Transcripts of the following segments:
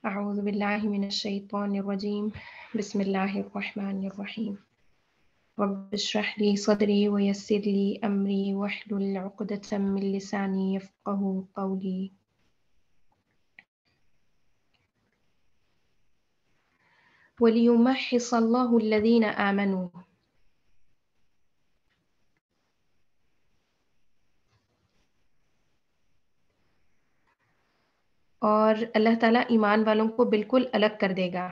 أعوذ بالله من الشيطان الرجيم بسم الله الرحمن الرحيم رب اشرح لي صدري ويسر لي أمري واحلل عقدة من لساني يفقه قولي وليمحص الله الذين آمنوا اور اللہ تعالیٰ ایمان والوں کو بالکل الگ کر دے گا.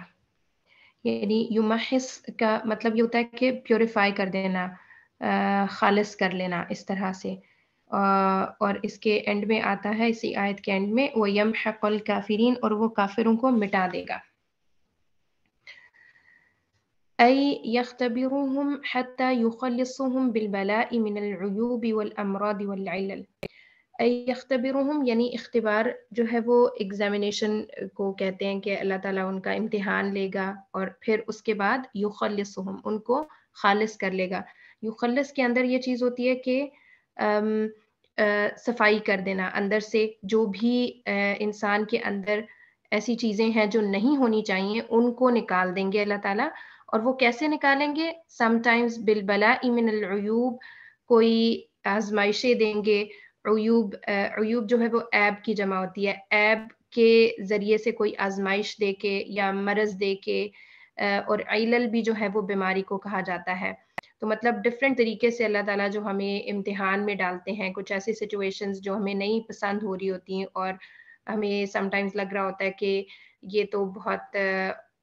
یعنی یمحص کا مطلب یہ ہوتا ہے کہ پیوریفائی کر دینا، خالص کر لینا اس طرح سے. اور اس کے اینڈ میں آتا ہے، اسی آیت کے اینڈ میں وَيَمْحَقُ الْكَافِرِينَ، اور وہ کافروں کو مٹا دے گا. أي يختبرهم حتى يخلصهم بالبلاء من العيوب والأمراض والعلل. أي يختبرهم یعنی اختبار جو ہے وہ ایگزامینیشن کو کہتے ہیں کہ اللہ تعالیٰ ان کا امتحان لے گا اور پھر اس کے بعد یخلصهم ان کو خالص کر لے گا. یخلص کے اندر یہ چیز ہوتی ہے کہ صفائی کر دینا اندر سے، جو بھی انسان کے اندر ایسی چیزیں ہیں جو نہیں ہونی چاہیے ان کو نکال دیں گے اللہ تعالیٰ. اور وہ کیسے نکالیں گے؟ سم ٹائمز بالبلاء من العیوب، کوئی آزمائشیں دیں گے. عیوب جو ہے وہ عیب کی جمع ہوتی ہے، عیب کے ذریعے سے کوئی آزمائش دے کے یا مرض دے کے. اور علل بھی جو ہے وہ بیماری کو کہا جاتا ہے. تو مطلب ڈفرینٹ طریقے سے اللہ تعالیٰ جو ہمیں امتحان میں ڈالتے ہیں، کچھ ایسی سچویشنز جو ہمیں نہیں پسند ہو رہی ہوتی ہیں اور ہمیں سم ٹائمز لگ رہا ہوتا ہے کہ یہ تو بہت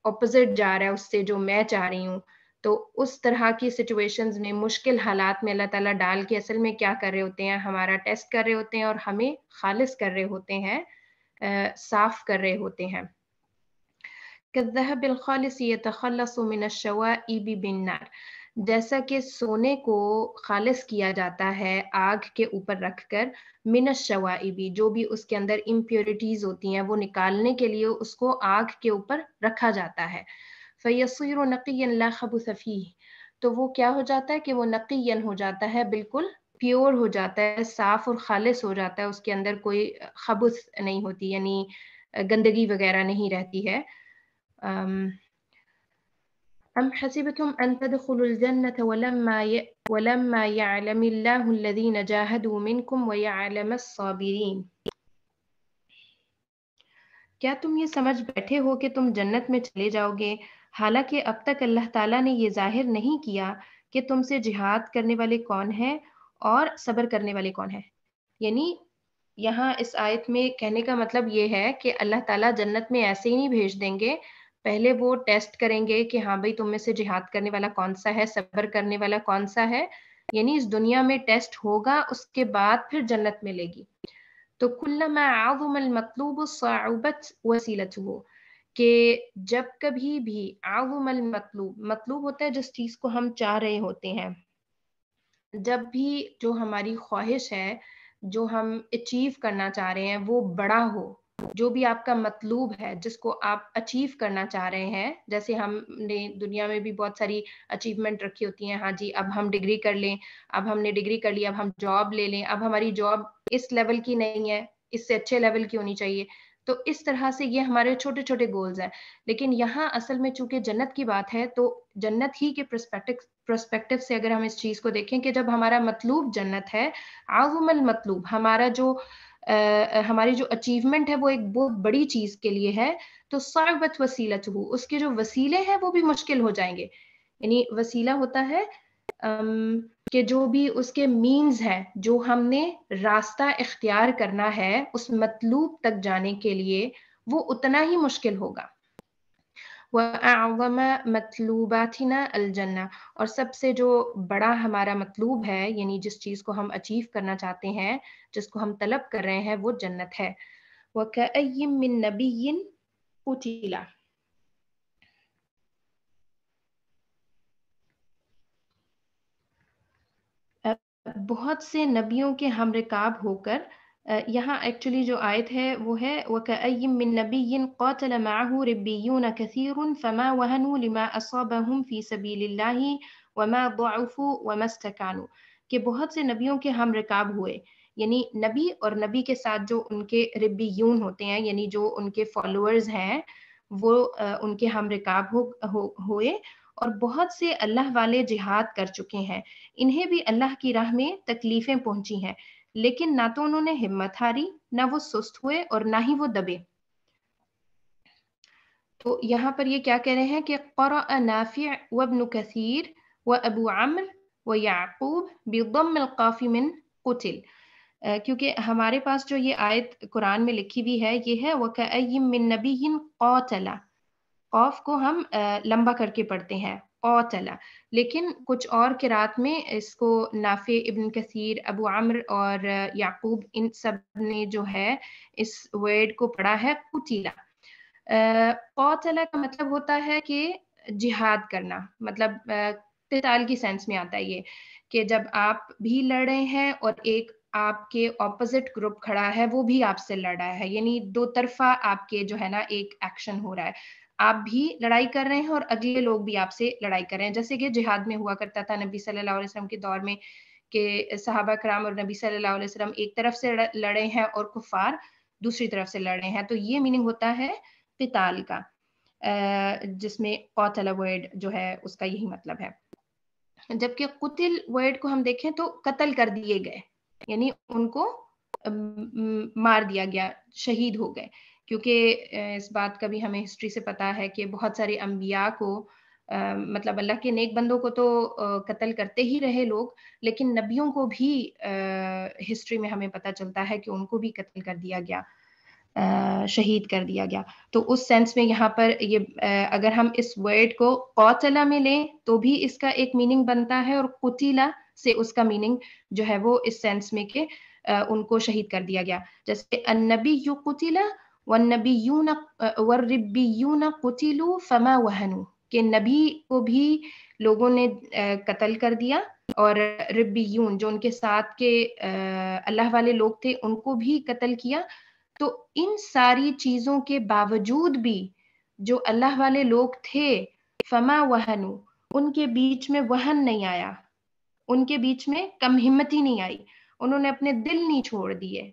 اپوزٹ جا رہا ہے اس سے جو میں چاہ رہی ہوں. تو اس طرح کی سچویشنز میں، مشکل حالات میں اللہ تعالیٰ ڈال کے اصل میں کیا کر رہے ہوتے ہیں؟ ہمارا ٹیسٹ کر رہے ہوتے ہیں اور ہمیں خالص کر رہے ہوتے ہیں، صاف کر رہے ہوتے ہیں. كالذهب الخالص يتخلص من الشوائب بالنار، جیسا کہ سونے کو خالص کیا جاتا ہے آگ کے اوپر رکھ کر. من الشوائب، جو بھی اس کے اندر امپیورٹیز ہوتی ہیں وہ نکالنے کے لیے اس کو آگ کے اوپر رکھا جاتا ہے. فَيَصِيرُ نَقِيًّا لَا خَبُثَ فِيهِ، تو وہ کیا ہو جاتا ہے کہ وہ نقیًا ہو جاتا ہے، بالکل پیور ہو جاتا ہے، صاف اور خالص ہو جاتا ہے. اس کے اندر کوئی خبث نہیں ہوتی، یعنی گندگی وغیرہ نہیں رہتی ہے. أَمْ حَسِبْتُمْ أَن تَدْخُلُوا الْجَنَّةَ وَلَمَّا يَعْلَمِ اللَّهُ الَّذِينَ جَاهَدُوا مِنْكُمْ وَيَعْلَمَ الصَّابِرِينَ. کیا تم یہ سمجھ بیٹھے ہو کہ تم جنت میں چلے جاؤ گے، حالانکہ اب تک اللہ تعالیٰ نے یہ ظاہر نہیں کیا کہ تم سے جہاد کرنے والے کون ہیں اور صبر کرنے والے کون ہیں. یعنی یہاں اس آیت میں کہنے کا مطلب یہ ہے کہ اللہ تعالیٰ جنت میں ایسے ہی نہیں بھیج دیں گے، پہلے وہ ٹیسٹ کریں گے کہ ہاں بھائی تم میں سے جہاد کرنے والا کون سا ہے، صبر کرنے والا کون سا ہے. یعنی اس دنیا میں ٹیسٹ ہوگا، اس کے بعد پھر جنت ملے گی. تو کلما عظم المطلوب صعبت وسیلته، کہ جب کبھی بھی عظم المطلوب، مطلوب ہوتا ہے جس چیز کو ہم چاہ رہے ہوتے ہیں، جب بھی جو ہماری خواہش ہے، جو ہم اچیو کرنا چاہ رہے ہیں وہ بڑا ہو، جو بھی آپ کا مطلوب ہے جس کو آپ اچیو کرنا چاہ رہے ہیں. جیسے ہم نے دنیا میں بھی بہت ساری اچیومنٹ رکھی ہوتی ہیں، ہاں جی اب ہم ڈگری کر لیں، اب ہم نے ڈگری کر لی، اب ہم جاب لے لیں، اب ہماری جاب اس لیول کی نہیں ہے، اس سے اچھے لیول کی ہونی چاہیے. تو اس طرح سے یہ ہمارے چھوٹے چھوٹے گولز ہیں. لیکن یہاں اصل میں چونکہ جنت کی بات ہے تو جنت ہی کے پرسپیکٹو سے اگر ہم اس چیز کو دیکھیں کہ جب ہمارا مطلوب جنت ہے، عظم المطلوب، ہماری جو اچیومنٹ ہے وہ ایک بہت بڑی چیز کے لیے ہے، تو صعبت وسیلتہ، اس کے جو وسیلے ہیں وہ بھی مشکل ہو جائیں گے. یعنی وسیلہ ہوتا ہے کہ جو بھی اس کے مینز ہے، جو ہم نے راستہ اختیار کرنا ہے اس مطلوب تک جانے کے لیے، وہ اتنا ہی مشکل ہوگا. وَأَعْظَمَ مَطْلُوبَاتِنَا الْجَنَّةُ، اور سب سے جو بڑا ہمارا مطلوب ہے، یعنی جس چیز کو ہم اچیو کرنا چاہتے ہیں، جس کو ہم طلب کر رہے ہیں، وہ جنت ہے. وَكَأَيٍّ مِّن نَبِيٍّ قُتِلَ، بہت سے نبیوں کے ہم رکاب ہو کر. یہاں ایکچولی جو آیت ہے وہ ہے وَكَأَيٍّ مِّن نَبِيٍّ قَاتَلَ مَعَهُ رِبِّيُّونَ كَثِيرٌ فَمَا وَهَنُوا لِمَا أَصَابَهُمْ فِي سَبِيلِ اللَّهِ وَمَا ضَعُفُوا وَمَا اسْتَكَانُوا، کہ بہت سے نبیوں کے ہم رکاب ہوئے، یعنی نبی اور نبی کے ساتھ جو ان کے ربیون ہوتے ہیں یعنی جو ان کے فالوورز ہیں وہ ان کے ہم رکاب ہوئے اور بہت سے اللہ والے جہاد کر چکے ہیں، انہیں بھی اللہ کی راہ میں تکلیفیں پہنچی ہیں، لیکن نہ تو انہوں نے ہمت ہاری، نہ وہ سست ہوئے اور نہ ہی وہ دبے۔ تو یہاں پر یہ کیا کہہ رہے ہیں کہ قرأ نافع وابن کثیر وابو عمرو ویعقوب بضم القاف من قتل، کیونکہ ہمارے پاس جو یہ آیت قرآن میں لکھی ہوئی ہے یہ ہے وَكَأَيٍّ مِّن نَبِيٍّ قَاتَلَ، قاف کو ہم لمبا کر کے پڑھتے ہیں قاتل، لیکن کچھ اور قرات میں اس کو نافع، ابن کثیر، ابو عمرو اور یعقوب ان سب نے جو ہے اس ورڈ کو پڑھا ہے قتیلا۔ قاتل کا مطلب ہوتا ہے کہ جہاد کرنا، مطلب قتال کی سینس میں آتا ہے یہ کہ جب آپ بھی لڑ رہے ہیں اور ایک آپ کے اپوزٹ گروپ کھڑا ہے وہ بھی آپ سے لڑ رہا ہے، یعنی دو طرفہ آپ کے جو ہے نا ایک ایکشن ہو رہا ہے، آپ بھی لڑائی کر رہے ہیں اور اگلے لوگ بھی آپ سے لڑائی کر رہے ہیں، جیسے کہ جہاد میں ہوا کرتا تھا نبی صلی اللہ علیہ وسلم کے دور میں کہ صحابہ کرام اور نبی صلی اللہ علیہ وسلم ایک طرف سے لڑے ہیں اور کفار دوسری طرف سے لڑ رہے ہیں، تو یہ میننگ ہوتا ہے قتال کا، جس میں قاتل ورڈ جو ہے اس کا یہی مطلب ہے۔ جبکہ قتل ورڈ کو ہم دیکھیں تو قتل کر دیے گئے، یعنی ان کو مار دیا گیا، شہید ہو گئے، کیونکہ اس بات کا بھی ہمیں ہسٹری سے پتا ہے کہ بہت سارے انبیاء کو مطلب اللہ کے نیک بندوں کو تو قتل کرتے ہی رہے لوگ، لیکن نبیوں کو بھی ہسٹری میں ہمیں پتہ چلتا ہے کہ ان کو بھی قتل کر دیا گیا، شہید کر دیا گیا۔ تو اس سینس میں یہاں پر یہ اگر ہم اس ورڈ کو قاتلہ میں لیں تو بھی اس کا ایک میننگ بنتا ہے، اور قتیلہ سے اس کا میننگ جو ہے وہ اس سینس میں کہ ان کو شہید کر دیا گیا، جیسے النبی قتل والنبیون والربیون قتلوا فما وہنوا، کہ نبی کو بھی لوگوں نے قتل کر دیا اور ربیون جو ان کے ساتھ کے اللہ والے لوگ تھے ان کو بھی قتل کیا، تو ان ساری چیزوں کے باوجود بھی جو اللہ والے لوگ تھے فما وہنوا، ان کے بیچ میں وہن نہیں آیا، ان کے بیچ میں کم ہمتی نہیں آئی، انہوں نے اپنے دل نہیں چھوڑ دیے،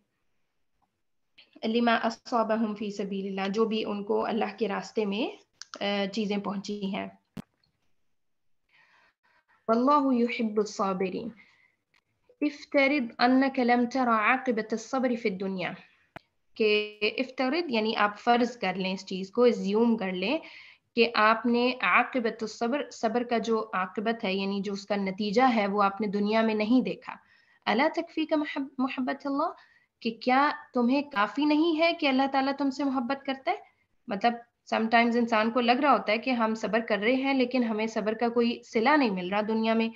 لما اصابہم فی سبیل اللہ، جو بھی ان کو اللہ کے راستے میں چیزیں پہنچی ہیں۔ واللہ یحب الصابرین افترض انک لم تر عاقبۃ الصبر فی الدنیا، کہ افترض یعنی آپ فرض کر لیں، اس چیز کو زیوم کر لیں کہ آپ نے عاقبۃ الصبر، صبر کا جو عاقبت ہے یعنی جو اس کا نتیجہ ہے وہ آپ نے دنیا میں نہیں دیکھا، الا تکفیک محبت اللہ، کہ کیا تمہیں کافی نہیں ہے کہ اللہ تعالیٰ تم سے محبت کرتا ہے؟ مطلب سم ٹائمز انسان کو لگ رہا ہوتا ہے کہ ہم صبر کر رہے ہیں لیکن ہمیں صبر کا کوئی صلہ نہیں مل رہا دنیا میں،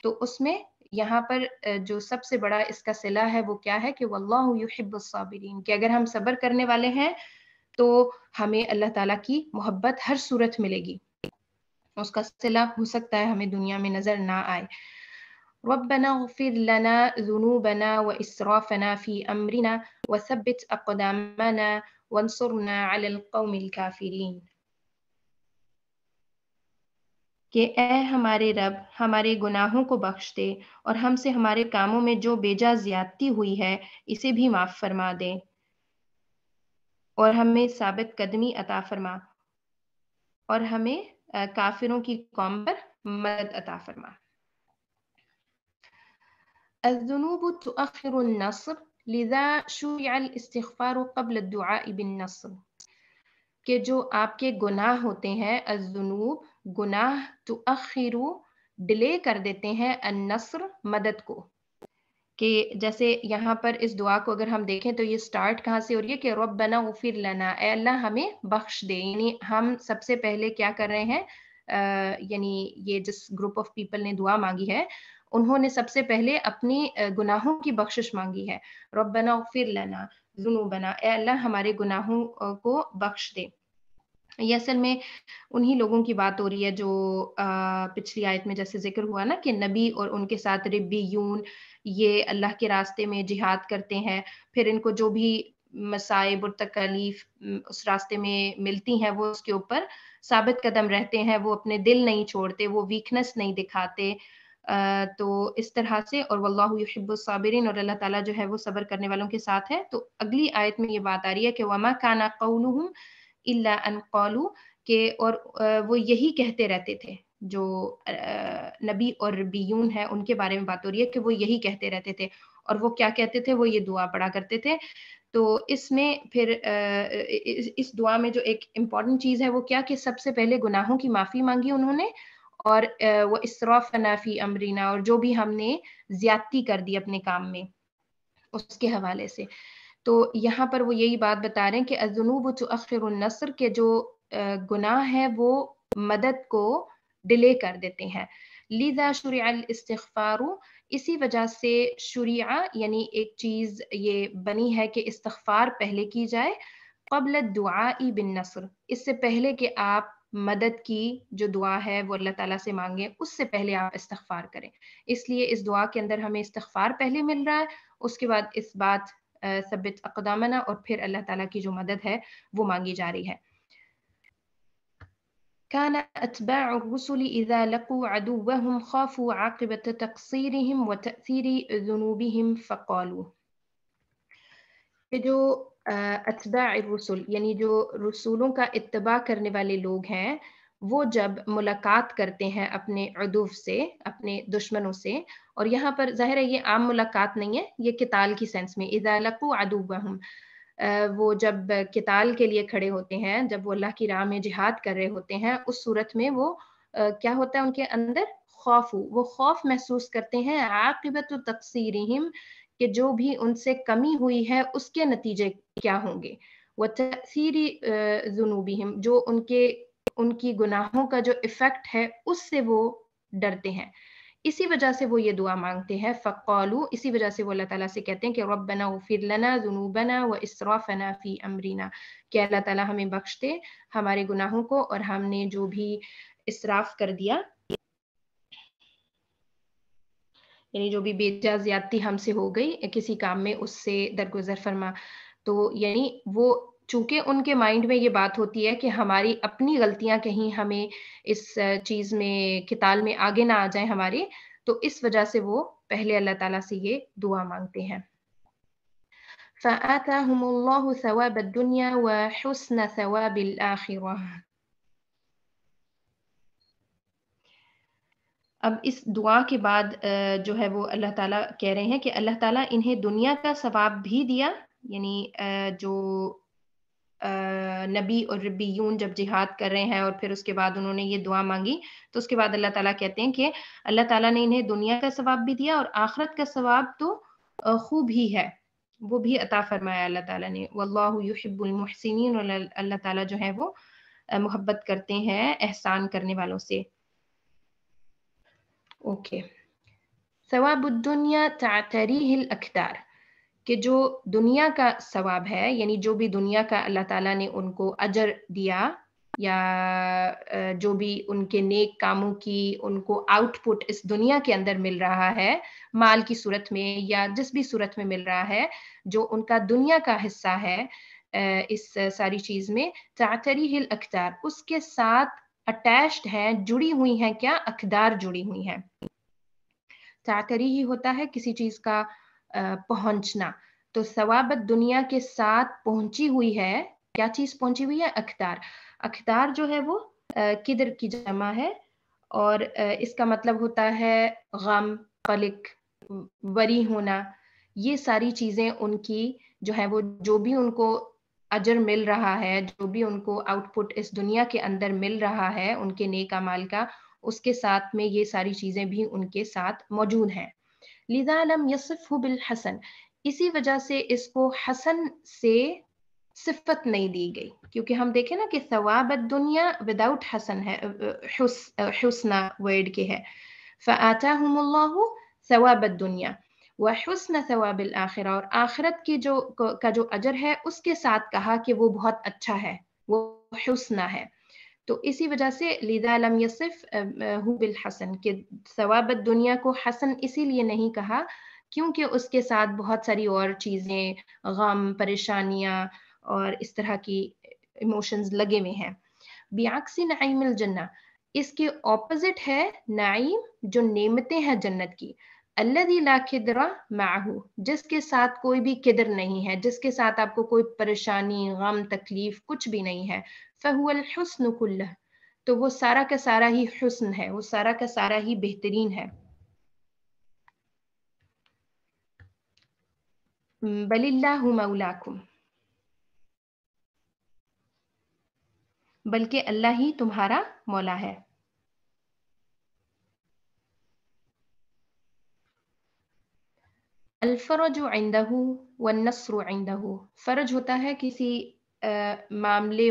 تو اس میں یہاں پر جو سب سے بڑا اس کا صلہ ہے وہ کیا ہے کہ واللہ یحب الصابرین، کہ اگر ہم صبر کرنے والے ہیں تو ہمیں اللہ تعالیٰ کی محبت ہر صورت ملے گی، اس کا صلہ ہو سکتا ہے ہمیں دنیا میں نظر نہ آئے۔ ربنا اغفر لنا ذنوبنا وإسرافنا في أمرنا وثبت أقدامنا وانصرنا على القوم الكافرين، کہ اے ہمارے رب ہمارے گناہوں کو بخش دے اور ہم سے ہمارے کاموں میں جو بیجا زیادتی ہوئی ہے اسے بھی معاف فرما دے، اور ہمیں ثابت قدمی عطا فرما، اور ہمیں کافروں کی قوم پر مدد عطا فرما۔ الذنوب تؤخر النصر لذا شرع الاستغفار قبل الدعاء بالنصر، کہ جو آپ کے گناہ ہوتے ہیں، الذنوب گناہ، تؤخر ڈیلے کر دیتے ہیں، النصر مدد کو، کہ جیسے یہاں پر اس دعا کو اگر ہم دیکھیں تو یہ سٹارٹ کہاں سے ہو رہی ہے کہ ربنا اغفر لنا، اے اللہ ہمیں بخش دے، یعنی ہم سب سے پہلے کیا کر رہے ہیں، یعنی یہ جس گروپ آف پیپل نے دعا مانگی ہے انہوں نے سب سے پہلے اپنی گناہوں کی بخشش مانگی ہے، ربنا اغفر لنا ذنوبنا، اے اللہ ہمارے گناہوں کو بخش دے۔ یہ اصل میں انہی لوگوں کی بات ہو رہی ہے جو پچھلی آیت میں جیسے ذکر ہوا نا کہ نبی اور ان کے ساتھ ربیون یہ اللہ کے راستے میں جہاد کرتے ہیں، پھر ان کو جو بھی مصائب اور تکالیف اس راستے میں ملتی ہیں وہ اس کے اوپر ثابت قدم رہتے ہیں، وہ اپنے دل نہیں چھوڑتے، وہ ویکنس نہیں دکھاتے، تو اس طرح سے، اور واللہ یحب الصابرین، اور اللہ تعالیٰ جو ہے وہ صبر کرنے والوں کے ساتھ ہے۔ تو اگلی آیت میں یہ بات آ رہی ہے کہ وما کان قولہم الا ان قالوا، کہ اور وہ یہی کہتے رہتے تھے، جو نبی اور ربیون ہیں ان کے بارے میں بات ہو رہی ہے کہ وہ یہی کہتے رہتے تھے، اور وہ کیا کہتے تھے؟ وہ یہ دعا پڑھا کرتے تھے۔ تو اس میں پھر اس دعا میں جو ایک امپورٹنٹ چیز ہے وہ کیا، کہ سب سے پہلے گناہوں کی معافی مانگی انہوں نے، اور وہ اسرافنا فی امرنا، اور جو بھی ہم نے زیادتی کر دی اپنے کام میں اس کے حوالے سے۔ تو یہاں پر وہ یہی بات بتا رہے ہیں کہ الذنوب تؤخر النصر، کے جو گناہ ہے وہ مدد کو ڈیلے کر دیتے ہیں۔ لذا شرع الاستغفار، اسی وجہ سے شریعہ یعنی ایک چیز یہ بنی ہے کہ استغفار پہلے کی جائے، قبل الدعاء بالنصر، اس سے پہلے کہ آپ مدد کی جو دعا ہے وہ اللہ تعالیٰ سے مانگیں، اس سے پہلے آپ استغفار کریں۔ اس لیے اس دعا کے اندر ہمیں استغفار پہلے مل رہا ہے، اس کے بعد اس بات ثبت اقدامنا، اور پھر اللہ تعالیٰ کی جو مدد ہے وہ مانگی جا رہی ہے۔ كان أتباع الرسل إذا لقوا عدوهم خافوا عاقبة تقصيرهم وتأثير ذنوبهم فقالوا، کہ جو اتباع الرسل یعنی جو رسولوں کا اتباع کرنے والے لوگ ہیں، وہ جب ملاقات کرتے ہیں اپنے عدو سے، اپنے دشمنوں سے، اور یہاں پر ظاہر ہے یہ عام ملاقات نہیں ہے، یہ قتال کی سینس میں، اذا لقوا عدوهم، وہ جب قتال کے لیے کھڑے ہوتے ہیں، جب وہ اللہ کی راہ میں جہاد کر رہے ہوتے ہیں، اس صورت میں وہ کیا ہوتا ہے ان کے اندر؟ خوف، وہ خوف محسوس کرتے ہیں، عاقبت تقصیرہم، کہ جو بھی ان سے کمی ہوئی ہے اس کے نتیجے کیا ہوں گے، وَتَأْثِيرِ ذُنُوبِهِمْ، جو ان کی گناہوں کا جو ایفیکٹ ہے اس سے وہ ڈرتے ہیں، اسی وجہ سے وہ یہ دعا مانگتے ہیں۔ فقالوا، اسی وجہ سے وہ اللہ تعالیٰ سے کہتے ہیں کہ ربنا اغفر لنا ذنوبنا واسرافنا فی امرنا، کہ اللہ تعالیٰ ہمیں بخش دے ہمارے گناہوں کو، اور ہم نے جو بھی اسراف کر دیا، یعنی جو بھی بے جا زیادتی ہم سے ہو گئی کسی کام میں، اس سے درگزر فرما۔ تو یعنی وہ چونکہ ان کے مائنڈ میں یہ بات ہوتی ہے کہ ہماری اپنی غلطیاں کہیں ہمیں اس چیز میں قتال میں آگے نہ آ جائیں ہمارے، تو اس وجہ سے وہ پہلے اللہ تعالیٰ سے یہ دعا مانگتے ہیں۔ فآتاهم الله ثواب الدنيا وحسن ثواب الآخرة۔ اب اس دعا کے بعد جو ہے وہ اللہ تعالیٰ کہہ رہے ہیں کہ اللہ تعالیٰ انہیں دنیا کا ثواب بھی دیا، یعنی جو نبی اور ربیون جب جہاد کر رہے ہیں اور پھر اس کے بعد انہوں نے یہ دعا مانگی، تو اس کے بعد اللہ تعالیٰ کہتے ہیں کہ اللہ تعالیٰ نے انہیں دنیا کا ثواب بھی دیا، اور آخرت کا ثواب تو خوب ہی ہے، وہ بھی عطا فرمایا اللہ تعالیٰ نے۔ واللہ یحب المحسنین، اور اللہ تعالیٰ جو ہے وہ محبت کرتے ہیں احسان کرنے والوں سے۔ اوکے، ثواب الدنیا تعتریہ الاقدار، کہ جو دنیا کا ثواب ہے، یعنی جو بھی دنیا کا اللہ تعالیٰ نے ان کو اجر دیا، یا جو بھی ان کے نیک کاموں کی ان کو آؤٹ پٹ اس دنیا کے اندر مل رہا ہے، مال کی صورت میں یا جس بھی صورت میں مل رہا ہے، جو ان کا دنیا کا حصہ ہے اس ساری چیز میں، تعتریہ الاقدار، اس کے ساتھ اٹیچڈ ہیں، جڑی ہوئی ہیں، کیا؟ اقدار جڑی ہوئی ہیں۔ تعتریہ ہوتا ہے کسی چیز کا پہنچنا، تو ثوابت دنیا کے ساتھ پہنچی ہوئی ہے، کیا چیز پہنچی ہوئی ہے؟ اقدار۔ اقدار جو ہے وہ قدر کی جمع ہے، اور اس کا مطلب ہوتا ہے غم، قلق، وری ہونا، یہ ساری چیزیں ان کی جو ہے وہ، جو بھی ان کو اجر مل رہا ہے، جو بھی ان کو آؤٹ پٹ اس دنیا کے اندر مل رہا ہے ان کے نیک اعمال کا، اس کے ساتھ میں یہ ساری چیزیں بھی ان کے ساتھ موجود ہیں۔ لذا لم یصفہ بالحسن، اسی وجہ سے اس کو حسن سے صفت نہیں دی گئی، کیونکہ ہم دیکھیں نا کہ ثواب الدنیا وداؤٹ حسن ہے، حسنہ ورڈ کے ہے۔ فآتاہم اللہ ثواب الدنیا وحسن ثواب الآخرہ، اور آخرت کی کا جو اجر ہے اس کے ساتھ کہا کہ وہ بہت اچھا ہے، وہ حسنہ ہے۔ تو اسی وجہ سے لذا لم یصف ہو بالحسن، کہ ثواب الدنیا کو حسن اسی لیے نہیں کہا کیونکہ اس کے ساتھ بہت ساری اور چیزیں، غم، پریشانیاں اور اس طرح کی ایموشنز لگے ہوئے ہیں۔ بعکس نعیم الجنہ، اس کے اپوزٹ ہے نعیم جو نعمتیں ہیں جنت کی، الذی لا کدر معہ جس کے ساتھ کوئی بھی کدر نہیں ہے، جس کے ساتھ آپ کو کوئی پریشانی غم تکلیف کچھ بھی نہیں ہے، فہو الحسن کلہ تو وہ سارا کا سارا ہی حسن ہے، وہ سارا کا سارا ہی بہترین ہے. بل اللہ مولاکم بلکہ اللہ ہی تمہارا مولا ہے. الفرج عندہ والنصر عندہ، فرج ہوتا ہے کسی معاملے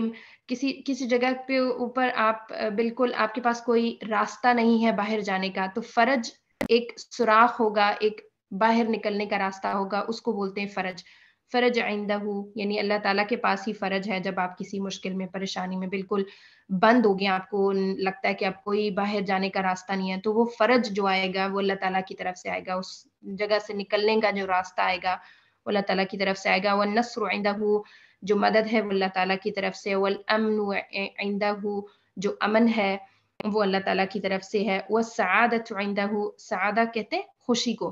کسی جگہ پہ اوپر آپ بالکل آپ کے پاس کوئی راستہ نہیں ہے باہر جانے کا، تو فرج ایک سوراخ ہوگا، ایک باہر نکلنے کا راستہ ہوگا، اس کو بولتے ہیں فرج. فرج عندہ یعنی اللہ تعالیٰ کے پاس ہی فرج ہے. جب آپ کسی مشکل میں پریشانی میں بالکل بند ہو گیا، آپ کو لگتا ہے کہ اب کوئی باہر جانے کا راستہ نہیں ہے، تو وہ فرج جو آئے گا وہ اللہ تعالیٰ کی طرف سے آئے گا. اس جگہ سے نکلنے کا جو راستہ آئے گا وہ اللہ تعالیٰ کی طرف سے آئے گا. والنصر عندہ جو مدد ہے وہ اللہ تعالیٰ کی طرف سے. والامن عندہ جو امن ہے وہ اللہ تعالیٰ کی طرف سے ہے. والسعادت عندہ سعادہ کہتے ہیں خوشی کو،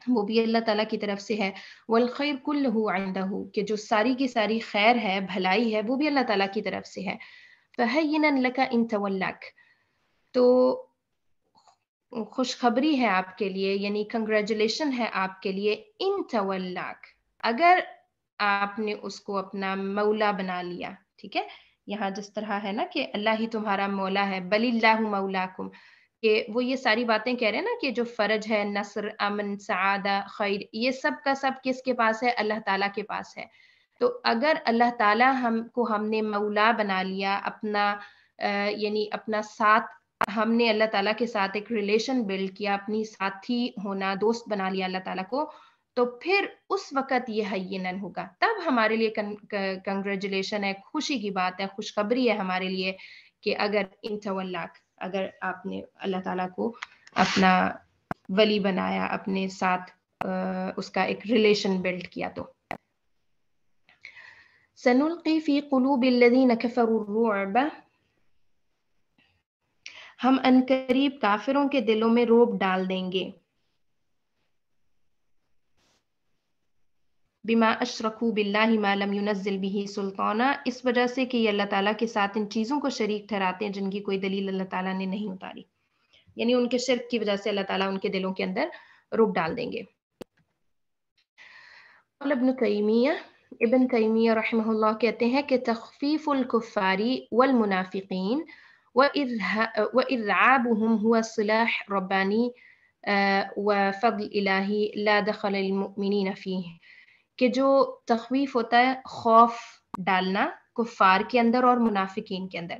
وہ بھی اللہ تعالیٰ کی طرف سے ہے. والخیر کلہ عندہ کہ جو ساری کی ساری خیر ہے بھلائی ہے وہ بھی اللہ تعالیٰ کی طرف سے ہے. فہینا لک ان تولاک تو خوشخبری ہے آپ کے لیے، یعنی کنگریچولیشن ہے آپ کے لیے، ان تولاک اگر آپ نے اس کو اپنا مولا بنا لیا. ٹھیک ہے، یہاں جس طرح ہے نا کہ اللہ ہی تمہارا مولا ہے، بل اللہ مولاکم، کہ وہ یہ ساری باتیں کہہ رہے ہیں نا کہ جو فرج ہے، نصر، امن، سعادہ، خیر، یہ سب کا سب کس کے پاس ہے؟ اللہ تعالیٰ کے پاس ہے. تو اگر اللہ تعالیٰ ہم نے مولا بنا لیا، اپنا یعنی اپنا ساتھ، ہم نے اللہ تعالیٰ کے ساتھ ایک ریلیشن بلڈ کیا، اپنی ساتھی ہونا، دوست بنا لیا اللہ تعالیٰ کو، تو پھر اس وقت یہ حینن ہوگا، تب ہمارے لیے کنگریچولیشن ہے، خوشی کی بات ہے، خوشخبری ہے ہمارے لیے کہ اگر انتولاک اگر آپ نے اللہ تعالیٰ کو اپنا ولی بنایا، اپنے ساتھ اس کا ایک ریلیشن بلڈ کیا. تو سنلقی فی قلوب الذین کفروا الرعب ہم عنقریب کافروں کے دلوں میں رعب ڈال دیں گے. بما اشرکوا باللہ ما لم ينزل به سلطانا اس وجہ سے کہ یہ اللہ تعالیٰ کے ساتھ ان چیزوں کو شریک ٹھہراتے ہیں جن کی کوئی دلیل اللہ تعالیٰ نے نہیں اتاری، یعنی ان کے شرک کی وجہ سے اللہ تعالیٰ ان کے دلوں کے اندر رعب ڈال دیں گے. ابن تیمیہ رحمہ اللہ کہتے ہیں کہ تخفیف الکفاری والمنافقین وإرعابهم هو صلاح ربانی وفضل الہی لا دخل المؤمنین فیہ، کہ جو تخویف ہوتا ہے خوف ڈالنا کفار کے اندر اور منافقین کے اندر،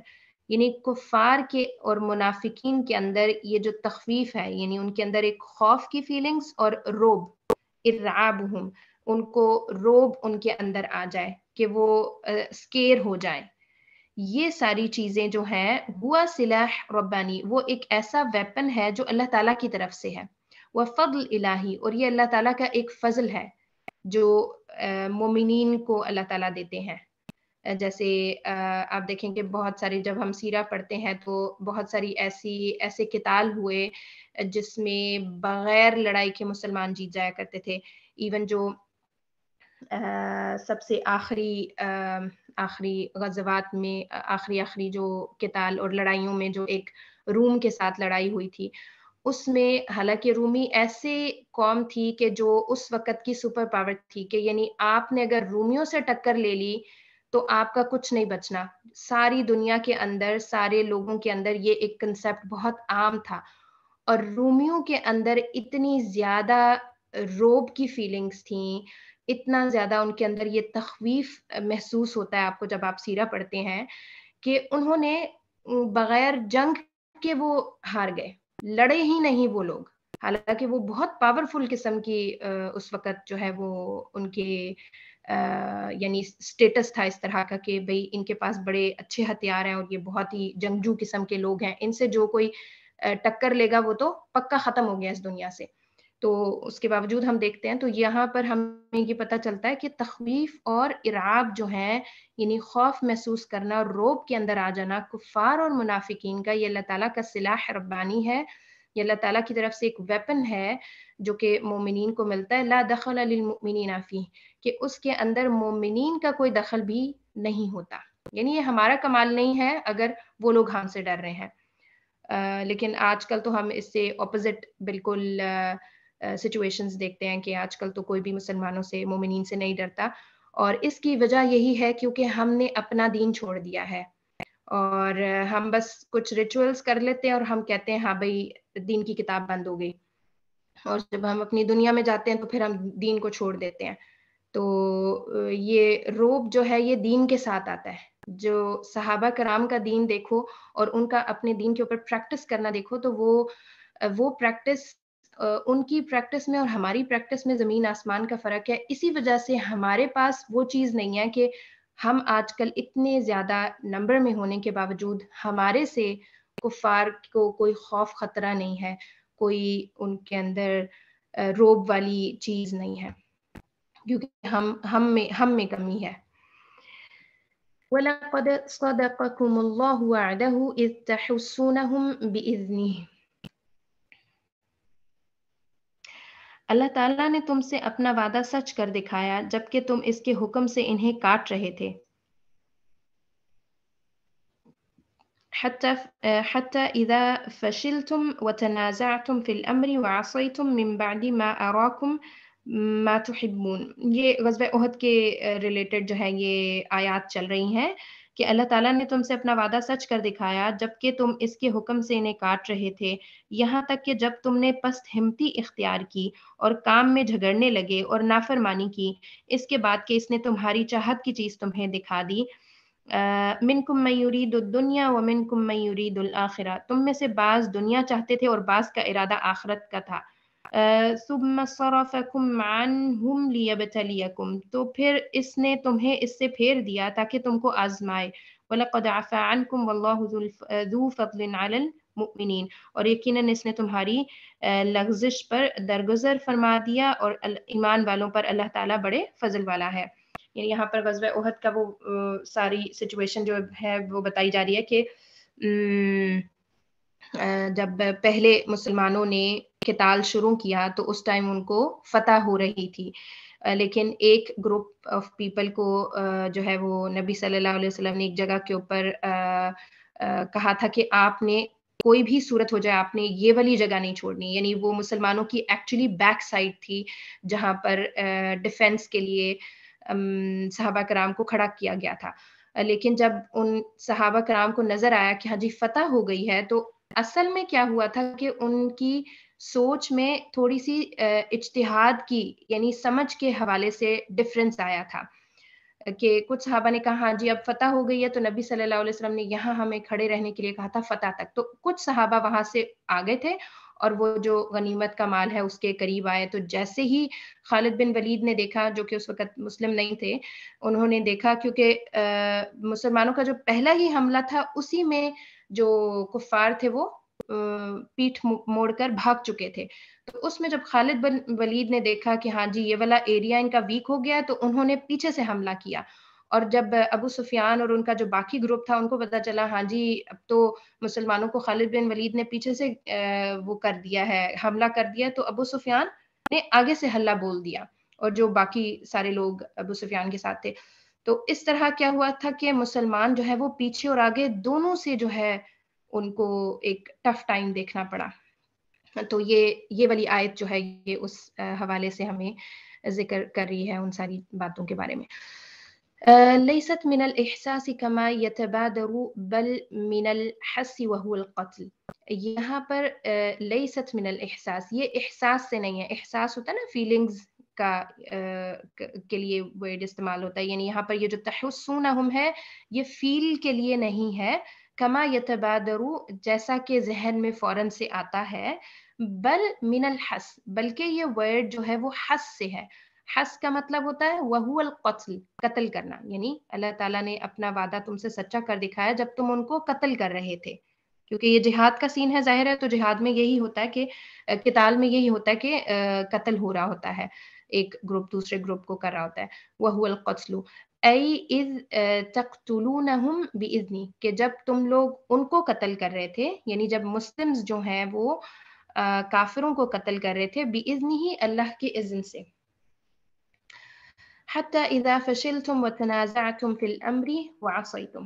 یعنی کفار کے اور منافقین کے اندر یہ جو تخویف ہے، یعنی ان کے اندر ایک خوف کی فیلنگز اور روب، ارعابہم ان کو روب ان کے اندر آ جائے کہ وہ سکیر ہو جائیں. یہ ساری چیزیں جو ہیں ہوا سلاح ربانی، وہ ایک ایسا ویپن ہے جو اللہ تعالیٰ کی طرف سے ہے. وہ فضل الہی اور یہ اللہ تعالیٰ کا ایک فضل ہے جو مومنین کو اللہ تعالیٰ دیتے ہیں. جیسے آپ دیکھیں کہ بہت ساری جب ہم سیرہ پڑھتے ہیں تو بہت ساری ایسے قتال ہوئے جس میں بغیر لڑائی کے مسلمان جیت جایا کرتے تھے. ایون جو سب سے آخری غزوات میں آخری جو قتال اور لڑائیوں میں جو ایک روم کے ساتھ لڑائی ہوئی تھی، اس میں حالانکہ رومی ایسے قوم تھی کہ جو اس وقت کی سپر پاور تھی کہ یعنی آپ نے اگر رومیوں سے ٹکر لے لی تو آپ کا کچھ نہیں بچنا. ساری دنیا کے اندر سارے لوگوں کے اندر یہ ایک کنسیپٹ بہت عام تھا، اور رومیوں کے اندر اتنی زیادہ روب کی فیلنگز تھیں، اتنا زیادہ ان کے اندر یہ تخویف محسوس ہوتا ہے آپ کو جب آپ سیرہ پڑھتے ہیں کہ انہوں نے بغیر جنگ کے وہ ہار گئے، لڑے ہی نہیں وہ لوگ، حالانکہ وہ بہت پاورفل قسم کی اس وقت جو ہے وہ ان کے یعنی سٹیٹس تھا اس طرح کا کہ بھئی ان کے پاس بڑے اچھے ہتھیار ہیں اور یہ بہت ہی جنگجو قسم کے لوگ ہیں، ان سے جو کوئی ٹکر لے گا وہ تو پکا ختم ہو گیا اس دنیا سے. تو اس کے باوجود ہم دیکھتے ہیں تو یہاں پر ہمیں یہ پتہ چلتا ہے کہ تخویف اور ارعاب جو ہیں، یعنی خوف محسوس کرنا اور روب کے اندر آ جانا کفار اور منافقین کا، یہ اللہ تعالیٰ کا سلاح ربانی ہے، یہ اللہ تعالیٰ کی طرف سے ایک ویپن ہے جو کہ مومنین کو ملتا ہے، لا دخل للمؤمنین فیہ، کہ اس کے اندر مومنین کا کوئی دخل بھی نہیں ہوتا، یعنی یہ ہمارا کمال نہیں ہے اگر وہ لوگ ہم سے ڈر رہے ہیں۔ لیکن آج کل تو ہم اس سے اپوزٹ بالکل سچویشنز دیکھتے ہیں کہ آج کل تو کوئی بھی مسلمانوں سے، مومنین سے نہیں ڈرتا، اور اس کی وجہ یہی ہے کیونکہ ہم نے اپنا دین چھوڑ دیا ہے، اور ہم بس کچھ ریچولز کر لیتے ہیں اور ہم کہتے ہیں ہاں بھائی دین کی کتاب بند ہو گئی، اور جب ہم اپنی دنیا میں جاتے ہیں تو پھر ہم دین کو چھوڑ دیتے ہیں۔ تو یہ روب جو ہے یہ دین کے ساتھ آتا ہے۔ جو صحابہ کرام کا دین دیکھو اور ان کا اپنے دین کے اوپر پریکٹس کرنا دیکھو تو وہ پریکٹس، ان کی پریکٹس میں اور ہماری پریکٹس میں زمین آسمان کا فرق ہے۔ اسی وجہ سے ہمارے پاس وہ چیز نہیں ہے کہ ہم آج کل اتنے زیادہ نمبر میں ہونے کے باوجود ہمارے سے کفار کو کوئی خوف خطرہ نہیں ہے، کوئی ان کے اندر روب والی چیز نہیں ہے، کیونکہ ہم میں کمی ہے۔ وَلَقَدْ صَدَقَكُمُ اللَّهُ وَعْدَهُ إِذْ تَحُسُّونَهُمْ بِإِذْنِهِ، اللہ تعالیٰ نے تم سے اپنا وعدہ سچ کر دکھایا جبکہ تم اس کے حکم سے انہیں کاٹ رہے تھے، حتى إذا فشلتم وتنازعتم في الأمر وعصيتم من بعد ما أراكم ما تحبون۔ یہ غزوہ احد کے ریلیٹڈ جو ہے یہ آیات چل رہی ہیں کہ اللہ تعالیٰ نے تم سے اپنا وعدہ سچ کر دکھایا جبکہ تم اس کے حکم سے انہیں کاٹ رہے تھے، یہاں تک کہ جب تم نے پست ہمتی اختیار کی اور کام میں جھگڑنے لگے اور نافرمانی کی، اس کے بعد کہ اس نے تمہاری چاہت کی چیز تمہیں دکھا دی۔ منکم من یرید الدنیا ومنکم من یرید الآخرہ، تم میں سے بعض دنیا چاہتے تھے اور بعض کا ارادہ آخرت کا تھا۔ ثم صرفکم عنہم لیبتلیکم، تو پھر اس نے تمہیں اس سے پھیر دیا تاکہ تم کو آزمائے۔ وَلَقَدْ عَفَا عَنْكُمْ وَاللَّهُ ذُو فَضْلٍ عَلَى الْمُؤْمِنِينَ، اور یقیناً اس نے تمہاری لغزش پر درگزر فرما دیا، اور ایمان والوں پر اللہ تعالیٰ بڑے فضل والا ہے۔ یعنی یہاں پر غزوہ احد کا وہ ساری سچویشن جو ہے وہ بتائی جا رہی ہے کہ جب پہلے مسلمانوں نے قتال شروع کیا تو اس ٹائم ان کو فتح ہو رہی تھی، لیکن ایک گروپ آف پیپل کو جو ہے وہ نبی صلی اللہ علیہ وسلم نے ایک جگہ کے اوپر کہا تھا کہ آپ نے کوئی بھی صورت ہو جائے آپ نے یہ والی جگہ نہیں چھوڑنی، یعنی وہ مسلمانوں کی ایکچولی بیک سائڈ تھی جہاں پر ڈیفenس کے لیے صحابہ کرام کو کھڑا کیا گیا تھا۔ لیکن جب ان صحابہ کرام کو نظر آیا کہ ہاں جی فتح ہو گئی ہے، تو اصل میں کیا ہوا تھا کہ ان کی سوچ میں تھوڑی سی اجتہاد کی یعنی سمجھ کے حوالے سے ڈفرینس آیا تھا کہ کچھ صحابہ نے کہا ہاں جی اب فتح ہو گئی ہے تو نبی صلی اللہ علیہ وسلم نے یہاں ہمیں کھڑے رہنے کے لیے کہا تھا فتح تک، تو کچھ صحابہ وہاں سے آگے تھے اور وہ جو غنیمت کا مال ہے اس کے قریب آئے، تو جیسے ہی خالد بن ولید نے دیکھا، جو کہ اس وقت مسلم نہیں تھے، انہوں نے دیکھا کیونکہ مسلمانوں کا جو پہلا ہی حملہ تھا اسی میں جو کفار تھے وہ پیٹھ موڑ کر بھاگ چکے تھے، تو اس میں جب خالد بن ولید نے دیکھا کہ ہاں جی یہ والا ایریا ان کا ویک ہو گیا ہے تو انہوں نے پیچھے سے حملہ کیا، اور جب ابو سفیان اور ان کا جو باقی گروپ تھا ان کو پتا چلا ہاں جی اب تو مسلمانوں کو خالد بن ولید نے پیچھے سے وہ کر دیا ہے، حملہ کر دیا، تو ابو سفیان نے آگے سے حلہ بول دیا اور جو باقی سارے لوگ ابو سفیان کے ساتھ تھے، تو اس طرح کیا ہوا تھا کہ مسلمان جو ہے وہ پیچھے اور آگے دونوں سے جو ہے ان کو ایک ٹف ٹائم دیکھنا پڑا۔ تو یہ والی آیت جو ہے یہ اس حوالے سے ہمیں ذکر کر رہی ہے ان ساری باتوں کے بارے میں۔ لیست من الاحساس کما یتبادر بل من الحس وهو القتل، یہاں پر لیست من الاحساس، یہ احساس سے نہیں ہے، احساس ہوتا ہے نا فیلنگز کا کے لیے ورڈ استعمال ہوتا ہے، یعنی یہاں پر یہ جو تحسونہم ہے یہ فیل کے لیے نہیں ہے، کما یتبادر جیسا کہ ذہن میں فوراً سے آتا ہے، بل من الحس بلکہ یہ ورڈ جو ہے وہ حس سے ہے۔ حس کا مطلب ہوتا ہے وہو القتل، قتل کرنا، یعنی اللہ تعالیٰ نے اپنا وعدہ تم سے سچا کر دکھایا جب تم ان کو قتل کر رہے تھے، کیونکہ یہ جہاد کا سین ہے، ظاہر ہے، تو جہاد میں یہی ہوتا ہے کہ قتال میں یہی ہوتا ہے کہ قتل ہو رہا ہوتا ہے، ایک گروپ دوسرے گروپ کو کر رہا ہوتا ہے. وَهُوَ الْقَتْلُ أَيْ إِذْ تَقْتُلُونَهُمْ بِإِذْنِي، کہ جب تم لوگ ان کو قتل کر رہے تھے، یعنی جب مسلمز جو ہیں وہ کافروں کو قتل کر رہے تھے، بِإِذْنِهِ، اللہ کے اذن سے. حَتَّى إِذَا فَشِلْتُمْ وَتَنَازَعْتُمْ فِي الْأَمْرِ وَعَصَيْتُمْ،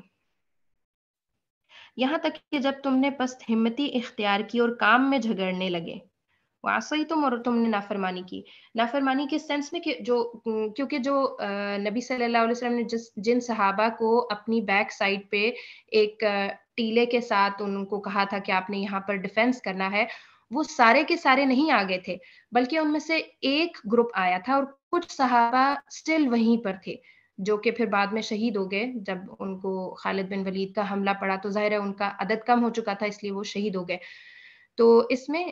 یہاں تک کہ جب تم نے پست ہمتی اختیار کی اور کام میں جھگڑنے لگے. وعصیتم، اور تم نے نافرمانی کی. نافرمانی کے سینس میں کہ کیونکہ جو نبی صلی اللہ علیہ وسلم نے جن صحابہ کو اپنی بیک سائڈ پہ ایک ٹیلے کے ساتھ ان کو کہا تھا کہ آپ نے یہاں پر ڈیفینس کرنا ہے، وہ سارے کے سارے نہیں آگے تھے، بلکہ ان میں سے ایک گروپ آیا تھا اور کچھ صحابہ سٹل وہیں پر تھے، جو کہ پھر بعد میں شہید ہو گئے. جب ان کو خالد بن ولید کا حملہ پڑا تو ظاہر ہے ان کا عدد کم ہو چکا تھا، اس لیے وہ شہید ہو گئے. تو اس میں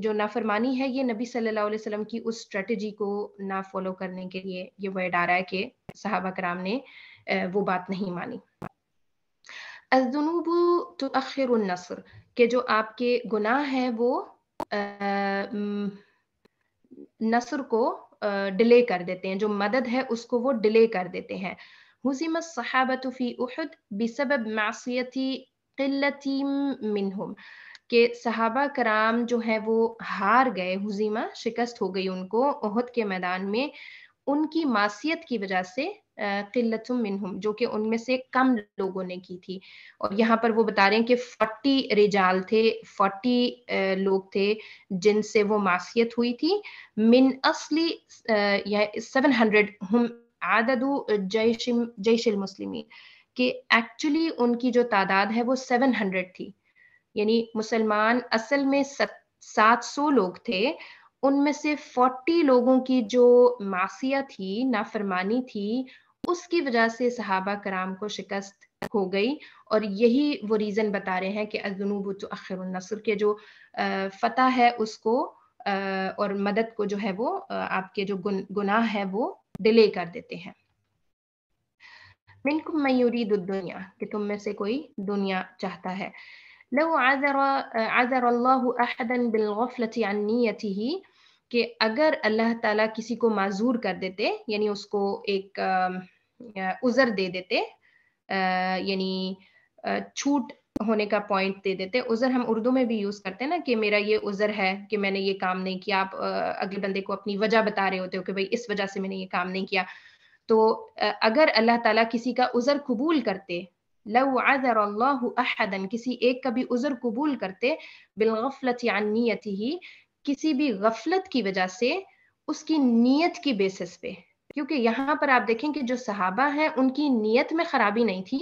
جو نافرمانی ہے یہ نبی صلی اللہ علیہ وسلم کی اس اسٹریٹجی کو نہ فالو کرنے کے لیے یہ ورڈ آ رہا ہے کہ صحابہ کرام نے وہ بات نہیں مانی. الذنوب تؤخر النصر، کہ جو آپ کے گناہ ہیں وہ نصر کو ڈیلے کر دیتے ہیں، جو مدد ہے اس کو وہ ڈیلے کر دیتے ہیں. ہزم الصحابۃ فی احد بسبب معصیت قلت منہم، کہ صحابہ کرام جو ہیں وہ ہار گئے، ہزیمہ شکست ہو گئی ان کو احد کے میدان میں ان کی معصیت کی وجہ سے، قلت منہم، جو کہ ان میں سے کم لوگوں نے کی تھی. اور یہاں پر وہ بتا رہے ہیں کہ 40 رجال تھے، 40 لوگ تھے جن سے وہ معصیت ہوئی تھی. من اصلی 700 ہم عدد جیش المسلمین، کہ ایکچولی ان کی جو تعداد ہے وہ 700 تھی، یعنی مسلمان اصل میں 700 لوگ تھے، ان میں سے 40 لوگوں کی جو معصیت تھی، نافرمانی تھی، اس کی وجہ سے صحابہ کرام کو شکست ہو گئی. اور یہی وہ ریزن بتا رہے ہیں کہ الذنوب تؤخر النصر، کے جو فتح ہے اس کو اور مدد کو جو ہے وہ آپ کے جو گناہ ہے وہ ڈیلے کر دیتے ہیں. منکم من یرید الدنیا، کہ تم میں سے کوئی دنیا چاہتا ہے. لو عذر اللہ احدا بالغفلة عن نیته، کہ اگر اللہ تعالیٰ کسی کو معذور کر دیتے، یعنی اس کو ایک عذر دے دیتے، یعنی چھوٹ ہونے کا پوائنٹ دے دیتے. عذر ہم اردو میں بھی یوز کرتے ہیں نا، کہ میرا یہ عذر ہے کہ میں نے یہ کام نہیں کیا. آپ اگلے بندے کو اپنی وجہ بتا رہے ہوتے ہو کہ بھائی اس وجہ سے میں نے یہ کام نہیں کیا. تو اگر اللہ تعالیٰ کسی کا عذر قبول کرتے، لو عذر اللہ احدا، کسی ایک کا بھی عذر قبول کرتے، بالغفلة عن نیته، کسی بھی غفلت کی وجہ سے، اس کی نیت کی بیسس پہ. کیونکہ یہاں پر آپ دیکھیں کہ جو صحابہ ہیں ان کی نیت میں خرابی نہیں تھی،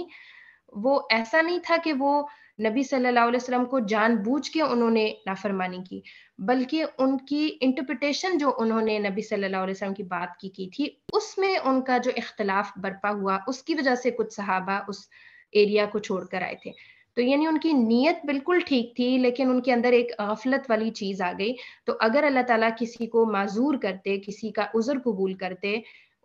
وہ ایسا نہیں تھا کہ وہ نبی صلی اللہ علیہ وسلم کو جان بوجھ کے انہوں نے نافرمانی کی، بلکہ ان کی انٹرپریٹیشن جو انہوں نے نبی صلی اللہ علیہ وسلم کی بات کی تھی، اس میں ان کا جو اختلاف برپا ہوا، اس کی وجہ سے کچھ صحابہ اس ایریا کو چھوڑ کر آئے تھے. تو یعنی ان کی نیت بالکل ٹھیک تھی، لیکن ان کے اندر ایک غفلت والی چیز آ گئی. تو اگر اللہ تعالیٰ کسی کو معذور کرتے، کسی کا عذر قبول کرتے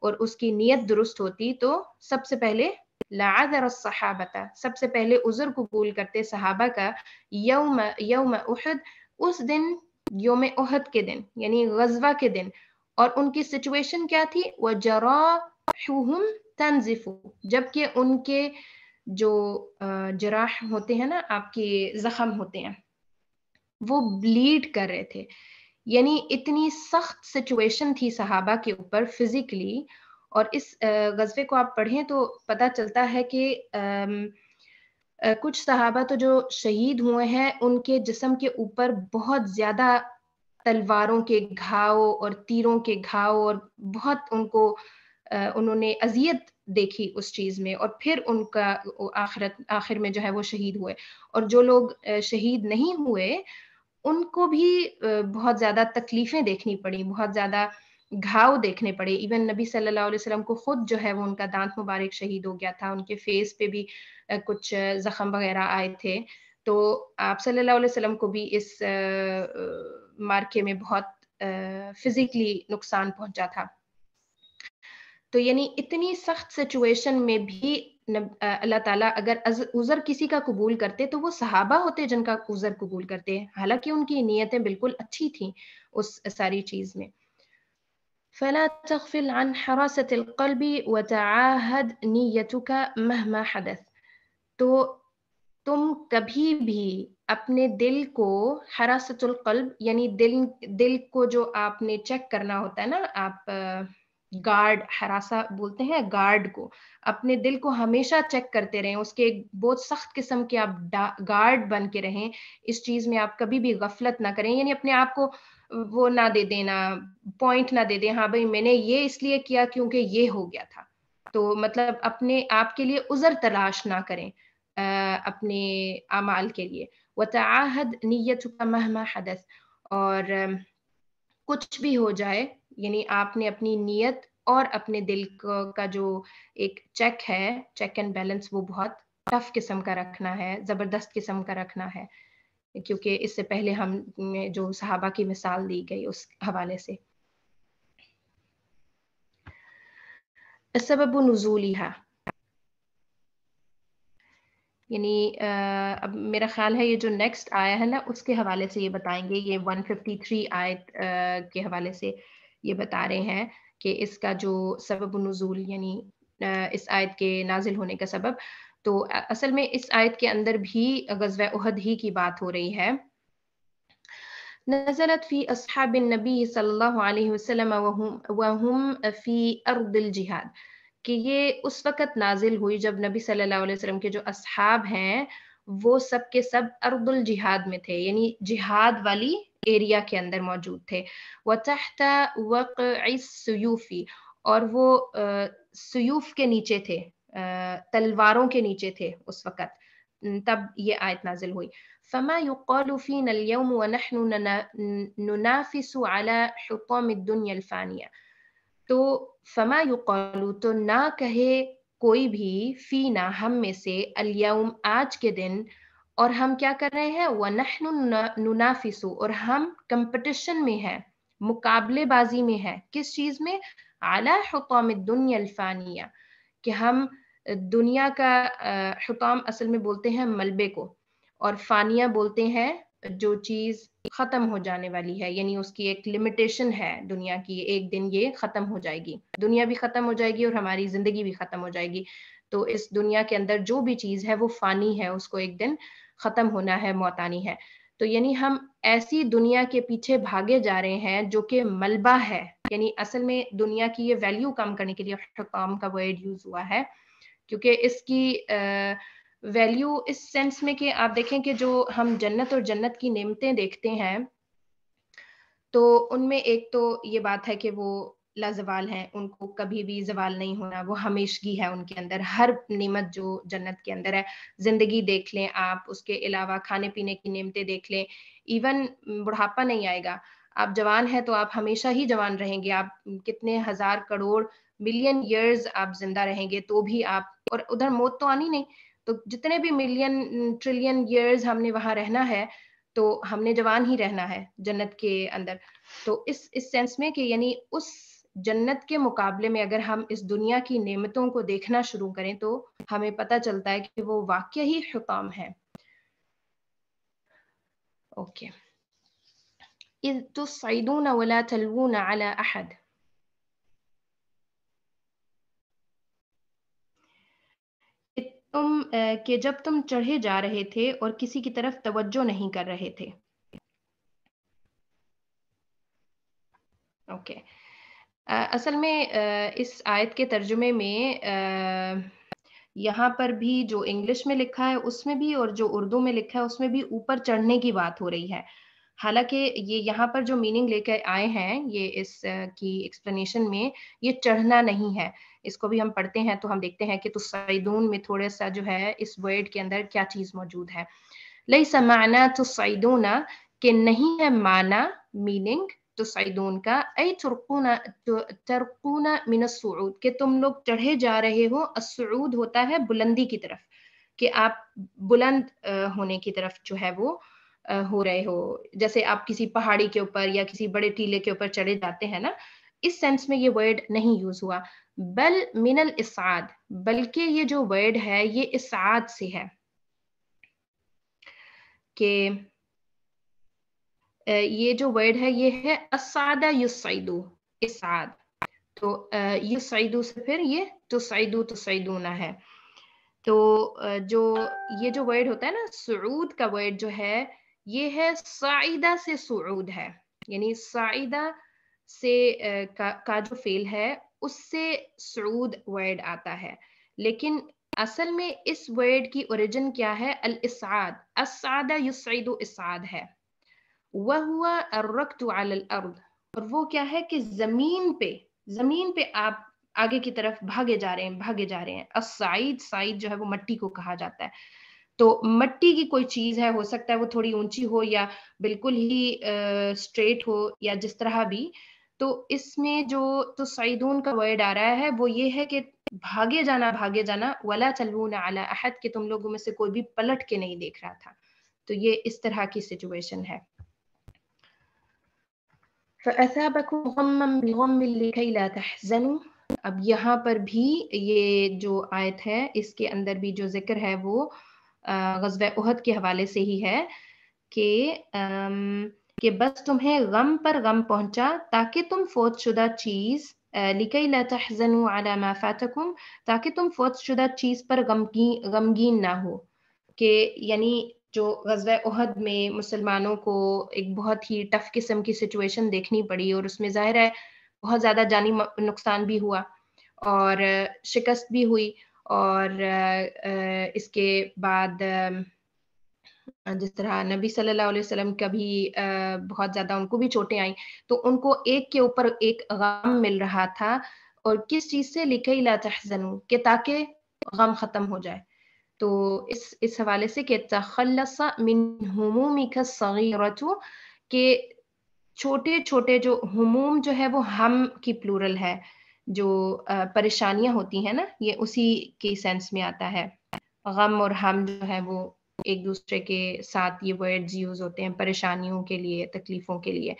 اور اس کی نیت درست ہوتی، تو سب سے پہلے لعذر الصحابہ، سب سے پہلے عذر قبول کرتے صحابہ کا. یوم احد، اس دن، یوم احد کے دن، یعنی غزوہ کے دن. اور ان کی سچویشن کیا تھی؟ وجراحهم تنزف، جبکہ ان کے جو جراح ہوتے ہیں نا، آپ کے زخم ہوتے ہیں، وہ بلیڈ کر رہے تھے. یعنی اتنی سخت سچویشن تھی صحابہ کے اوپر فزیکلی. اور اس غزوے کو آپ پڑھیں تو پتہ چلتا ہے کہ کچھ صحابہ تو جو شہید ہوئے ہیں ان کے جسم کے اوپر بہت زیادہ تلواروں کے گھاؤ اور تیروں کے گھاؤ، اور بہت ان کو انہوں نے اذیت دیکھی اس چیز میں، اور پھر ان کا آخر میں جو ہے وہ شہید ہوئے. اور جو لوگ شہید نہیں ہوئے ان کو بھی بہت زیادہ تکلیفیں دیکھنی پڑی، بہت زیادہ گھاؤ دیکھنے پڑے. ایون نبی صلی اللہ علیہ وسلم کو خود جو ہے وہ ان کا دانت مبارک شہید ہو گیا تھا، ان کے فیس پہ بھی کچھ زخم وغیرہ آئے تھے. تو آپ صلی اللہ علیہ وسلم کو بھی اس مارکے میں بہت فزیکلی نقصان پہنچا تھا. تو یعنی اتنی سخت سچویشن میں بھی اللہ تعالیٰ اگر عذر کسی کا قبول کرتے تو وہ صحابہ ہوتے جن کا عذر قبول کرتے، حالانکہ ان کی نیتیں بالکل اچھی تھیں اس ساری چیز میں. فلا تغفل عن حراسة القلب وتعاهد نیتك مهما حدث. تو تم کبھی بھی اپنے دل کو حراست القلب یعنی دل کو جو آپ نے چیک کرنا ہوتا ہے نا، آپ گارڈ حراسہ بولتے ہیں گارڈ کو، اپنے دل کو ہمیشہ چیک کرتے رہیں، اس کے ایک بہت سخت قسم کے آپ گارڈ بن کے رہیں. اس چیز میں آپ کبھی بھی غفلت نہ کریں، یعنی اپنے آپ کو وہ نہ دے دینا، پوائنٹ نہ دے دیں ہاں بھائی میں نے یہ اس لیے کیا کیونکہ یہ ہو گیا تھا. تو مطلب اپنے آپ کے لیے عذر تلاش نہ کریں اپنے اعمال کے لیے. وَتَعَاهَدْ نِيَّتُكَ مَهْمَا حَدَث. اور کچھ بھی ہو جائے، یعنی آپ نے اپنی نیت اور اپنے دل کا جو ایک چیک ہے، چیک اینڈ بیلنس، وہ بہت ٹف قسم کا رکھنا ہے، زبردست قسم کا رکھنا ہے، کیونکہ اس سے پہلے ہم جو صحابہ کی مثال دی گئی اس حوالے سے. سبب نزولها، یعنی اب میرا خیال ہے یہ جو نیکسٹ آیا ہے نا اس کے حوالے سے یہ بتائیں گے، یہ 153 آیت کے حوالے سے یہ بتا رہے ہیں کہ اس کا جو سبب نزول یعنی اس آیت کے نازل ہونے کا سبب. تو اصل میں اس آیت کے اندر بھی غزوہ احد ہی کی بات ہو رہی ہے. نزلت فی اصحاب النبی صلی اللہ علیہ وسلم وهم فی ارض الجہاد، کہ یہ اس وقت نازل ہوئی جب نبی صلی اللہ علیہ وسلم کے جو اصحاب ہیں وہ سب کے سب ارض الجہاد میں تھے، یعنی جہاد والی ایریا کے اندر موجود تھے. وَتَحْتَ وَقْعِ السُّيُوفِ، اور وہ سیوف کے نیچے تھے، تلواروں کے نیچے تھے اس وقت، تب یہ آیت نازل ہوئی. فَمَا يُقَالُ فِينَا الْيَوْمُ وَنَحْنُ نُنَافِسُ عَلَى حُطَامِ الدُّنْيَا الْفَانِيَةِ. تو فما یقالو، تو نہ کہے کوئی بھی، فینا ہم میں سے، الیوم آج کے دن، اور ہم کیا کر رہے ہیں، وَنَحْنُ نُنَافِسُ، اور ہم کمپٹیشن میں ہیں، مقابلے بازی میں ہیں، کس چیز میں، عَلَى حُطَامِ الدُّنْيَا الْفَانِيَةِ، کہ ہم دنیا کا حطام اصل میں بولتے ہیں ملبے کو، اور فانیہ بولتے ہیں جو چیز ختم ہو جانے والی ہے، یعنی اس کی ایک لمیٹیشن ہے دنیا کی، ایک دن یہ ختم ہو جائے گی، دنیا بھی ختم ہو جائے گی اور ہماری زندگی بھی ختم ہو جائے گی. تو اس دنیا کے اندر جو بھی چیز ہے وہ فانی ہے، اس کو ایک دن ختم ہونا ہے، موت آنی ہے. تو یعنی ہم ایسی دنیا کے پیچھے بھاگے جا رہے ہیں جو کہ ملبہ ہے، یعنی اصل میں دنیا کی یہ ویلیو کم کرنے کے لیے حطام کا ورڈ یوز ہوا ہے، کیونکہ اس کی ویلیو اس سینس میں کہ آپ دیکھیں کہ جو ہم جنت اور جنت کی نعمتیں دیکھتے ہیں تو ان میں ایک تو یہ بات ہے کہ وہ لازوال ہیں، ان کو کبھی بھی زوال نہیں ہونا، وہ ہمیشگی ہے ان کے اندر، ہر نعمت جو جنت کے اندر ہے. زندگی دیکھ لیں آپ، اس کے علاوہ کھانے پینے کی نعمتیں دیکھ لیں، ایون بڑھاپا نہیں آئے گا. آپ جوان ہیں تو آپ ہمیشہ ہی جوان رہیں گے، آپ کتنے ہزار کروڑ ملین ایئرز آپ زندہ رہیں گے تو بھی آپ، اور ادھر موت تو آنی نہیں، تو جتنے بھی ملین ٹریلین ایئرز ہم نے وہاں رہنا ہے تو ہم نے جوان ہی رہنا ہے جنت کے اندر. تو اس سینس میں کہ یعنی اس جنت کے مقابلے میں اگر ہم اس دنیا کی نعمتوں کو دیکھنا شروع کریں تو ہمیں پتہ چلتا ہے کہ وہ واقعی ہی حطام ہے. اوکے. اذ تصعدون ولا تلوون على احد، کہ جب تم چڑھے جا رہے تھے اور کسی کی طرف توجہ نہیں کر رہے تھے. اوکے. اصل میں اس آیت کے ترجمے میں یہاں پر بھی جو انگلش میں لکھا ہے اس میں بھی اور جو اردو میں لکھا ہے اس میں بھی اوپر چڑھنے کی بات ہو رہی ہے، حالانکہ یہ یہاں پر جو میننگ لے کے آئے ہیں یہ اس کی ایکسپلینیشن میں، یہ چڑھنا نہیں ہے. اس کو بھی ہم پڑھتے ہیں تو ہم دیکھتے ہیں کہ تصعدون میں تھوڑا سا جو ہے اس ورڈ کے اندر کیا چیز موجود ہے. لیس معنی تصعدون، کہ نہیں ہے معنی میننگ تصعدون کا، ای ترقون من الصعود، کہ تم لوگ چڑھے جا رہے ہو. الصعود ہوتا ہے بلندی کی طرف، کہ آپ بلند ہونے کی طرف جو ہے وہ ہو رہے ہو، جیسے آپ کسی پہاڑی کے اوپر یا کسی بڑے ٹیلے کے اوپر چڑھے جاتے ہیں نا، اس سینس میں یہ ورڈ نہیں یوز ہوا. بل من الاسعاد، بلکہ یہ جو ورڈ ہے یہ اسعاد سے ہے کہ یہ جو ورڈ ہے یہ ہے اسعد یسعد، اسعاد. تو یسعد سے پھر یہ تسعد تسعدون ہے. تو جو یہ جو ورڈ ہوتا ہے نا سعود کا ورڈ جو ہے یہ ہے صاعدہ سے صعود ہے، یعنی صاعدہ سے کا جو فعل ہے اس سے صعود ورڈ آتا ہے. لیکن اصل میں اس ورڈ کی اوریجن کیا ہے؟ الاسعاد، اسعد یسعد اسعاد ہے. وَهُوَ الرَّكْضُ عَلَى الْأَرْضِ، اور وہ کیا ہے کہ زمین پہ آپ آگے کی طرف بھاگے جا رہے ہیں. الصعید، صعید جو ہے وہ مٹی کو کہا جاتا ہے. تو مٹی کی کوئی چیز ہے، ہو سکتا ہے وہ تھوڑی اونچی ہو یا بالکل ہی اسٹریٹ ہو یا جس طرح بھی. تو اس میں جو تسعیدون کا ورڈ آ رہا ہے وہ یہ ہے کہ بھاگے جانا وَلَا تَلْوُونَ عَلَىٰ أَحَدٍ کہ تم لوگوں میں سے کوئی بھی پلٹ کے نہیں دیکھ رہا تھا. تو یہ اس طرح کی سچویشن ہے. فَأَثَابَكُمْ غَمًّا بِغَمٍّ لِكَيْ لَا تَحْزَنُوا. اب یہاں پر بھی یہ جو آیت ہے اس کے اندر بھی جو ذکر ہے وہ غزوہ احد کے حوالے سے ہی ہے کہ بس تمہیں غم پر غم پہنچا تاکہ تم فوت شدہ چیز لِكَيْ لَا تَحْزَنُوا عَلَى مَا فَاتَكُمْ، تاکہ تم فوت شدہ چیز پر غمگین نہ ہو. کہ یعنی جو غزوہ احد میں مسلمانوں کو ایک بہت ہی ٹف قسم کی سچویشن دیکھنی پڑی اور اس میں ظاہر ہے بہت زیادہ جانی نقصان بھی ہوا اور شکست بھی ہوئی، اور اس کے بعد جس طرح نبی صلی اللہ علیہ وسلم کا بھی بہت زیادہ ان کو بھی چوٹیں آئیں، تو ان کو ایک کے اوپر ایک غم مل رہا تھا. اور کس چیز سے؟ لِكَيْ لَا تَحْزَنُوا، کہ تاکہ غم ختم ہو جائے. تو اس حوالے سے کہ تخلص من ہمومک الصغیرۃ، کہ چھوٹے چھوٹے جو ہموم جو ہے وہ ہم کی پلورل ہے، جو پریشانیاں ہوتی ہیں نا یہ اسی کے سینس میں آتا ہے. غم اور ہم جو ہے وہ ایک دوسرے کے ساتھ یہ ورڈز یوز ہوتے ہیں پریشانیوں کے لیے، تکلیفوں کے لیے.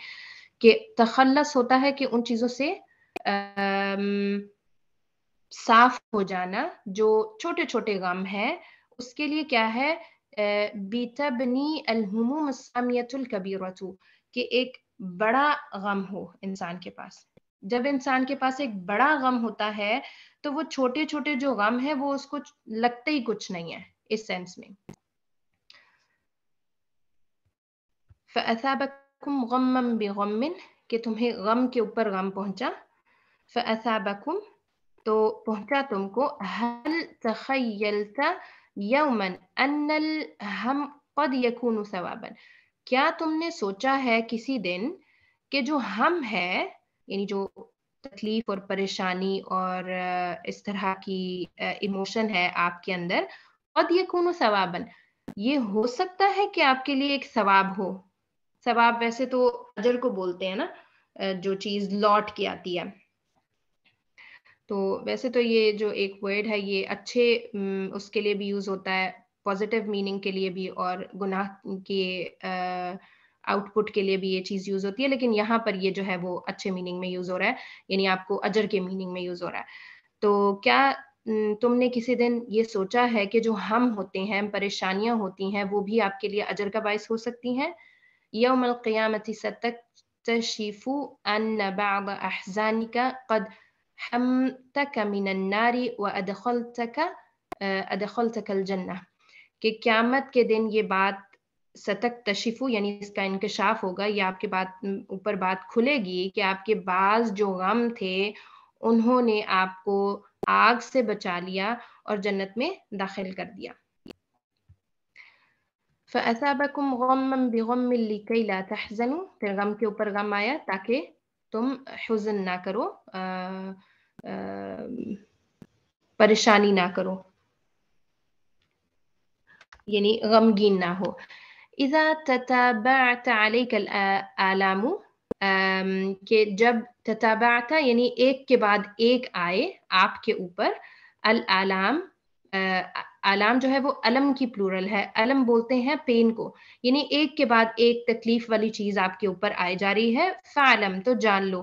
کہ تخلص ہوتا ہے کہ ان چیزوں سے صاف ہو جانا جو چھوٹے چھوٹے غم ہیں، اس کے لیے کیا ہے؟ بِتَبْنِي الْهُمُومُ السَّامِيَةُ الْكَبِيرَةُ، کہ ایک بڑا غم ہو انسان کے پاس. جب انسان کے پاس ایک بڑا غم ہوتا ہے تو وہ چھوٹے چھوٹے جو غم ہیں وہ اس کو لگتے ہی کچھ نہیں ہے اس سینس میں. فَأَثَابَكُمْ غَمًّا بِغَمٍّ، کہ تمہیں غم کے اوپر غم پہنچا. فَأَثَابَكُمْ، تو پہنچا تم کو. هَلْ تَخَيَّلْتَ يَوْمًا أَنَّ الْهَمَّ قَدْ يَكُونُ ثَوَابًا، کیا تم نے سوچا ہے کسی دن کہ جو ہم ہے، یعنی جو تکلیف اور پریشانی اور اس طرح کی ایموشن ہے آپ کے اندر، قد یکون ثوابا، یہ ہو سکتا ہے کہ آپ کے لیے ایک ثواب ہو. ثواب ویسے تو اجر کو بولتے ہیں نا، جو چیز لوٹ کے آتی ہے. تو ویسے تو یہ جو ایک ورڈ ہے یہ اچھے اس کے لیے بھی یوز ہوتا ہے، پازیٹیو میننگ کے لیے بھی، اور گناہ کے آؤٹ پٹ کے لیے بھی یہ چیز یوز ہوتی ہے. لیکن یہاں پر یہ جو ہے وہ اچھے میننگ میں یوز ہو رہا ہے، یعنی آپ کو اجر کے میننگ میں یوز ہو رہا ہے. تو کیا تم نے کسی دن یہ سوچا ہے کہ جو ہم ہوتے ہیں، پریشانیاں ہوتی ہیں، وہ بھی آپ کے لیے اجر کا باعث ہو سکتی ہیں. یوم القیامت ستکتشف ان بعض احزانک قد حمتک من النار وادخلتک الجنہ، کہ قیامت کے دن یہ بات ستکتشف یعنی اس کا انکشاف ہوگا، یا آپ کے اوپر بات کھلے گی کہ آپ کے بعض جو غم تھے انہوں نے آپ کو آگ سے بچا لیا اور جنت میں داخل کر دیا. فَأَثَابَكُمْ غَمًّا بِغَمٍّ لِكَيْ لَا تَحْزَنُوا، پھر غم کے اوپر غم آیا تاکہ تم حزن نہ کرو، پریشانی نہ کرو، یعنی غمگین نہ ہو. اذا تتابعت علیک الآلام، کہ جب تتابعت یعنی ایک کے بعد ایک آئے آپ کے اوپر، الآلام، آلام جو ہے وہ علم کی پلورل ہے. علم بولتے ہیں پین کو، یعنی ایک کے بعد ایک تکلیف والی چیز آپ کے اوپر آئے جا رہی ہے. فعلم، تو جان لو،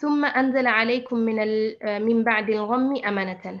ثم أنزل عليكم من بعد الغم أمنة.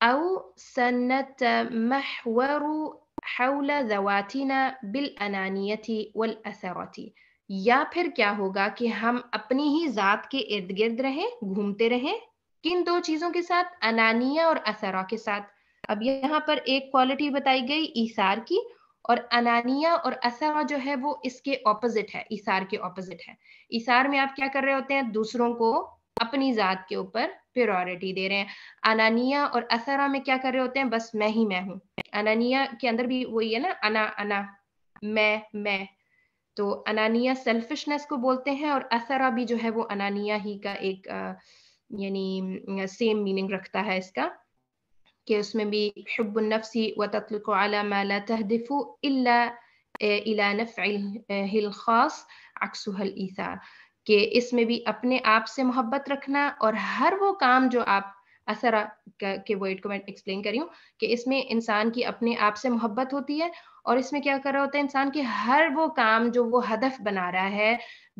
أو سنتمحور حول ذواتنا بالأنانية والأثرة، یا پھر کیا ہوگا کہ ہم اپنی ہی ذات کے ارد گرد رہیں، گھومتے رہیں، کن دو چیزوں کے ساتھ؟ انانیہ اور اثرا کے ساتھ. اب یہاں پر ایک کوالٹی بتائی گئی ایثار کی، اور انانیہ اور اثرا جو ہے وہ اس کے اپوزٹ ہے، ایثار کے اپوزٹ ہے. ایثار میں آپ کیا کر رہے ہوتے ہیں؟ دوسروں کو اپنی ذات کے اوپر پریورٹی دے رہے ہیں. انانیہ اور اثرا میں کیا کر رہے ہوتے ہیں؟ بس میں ہی میں ہوں. انانیہ کے اندر بھی وہی ہے نا، انا میں. تو انانیہ سیلفشنس کو بولتے ہیں، اور اثرا بھی جو ہے وہ انانیہ ہی کا ایک یعنی سیم میننگ رکھتا ہے اس کا، کہ اس میں بھی حب النفس وتطلق على ما لا تهدف الا الى نفعه الخاص عكسها الايثار، کہ اس میں بھی اپنے آپ سے محبت رکھنا، اور ہر وہ کام جو آپ اثرا کے ورڈ کو میں ایکسپلین کری ہوں کہ اس میں انسان کی اپنے آپ سے محبت ہوتی ہے، اور اس میں کیا کر رہا ہوتا ہے انسان کے ہر وہ کام جو وہ ہدف بنا رہا ہے،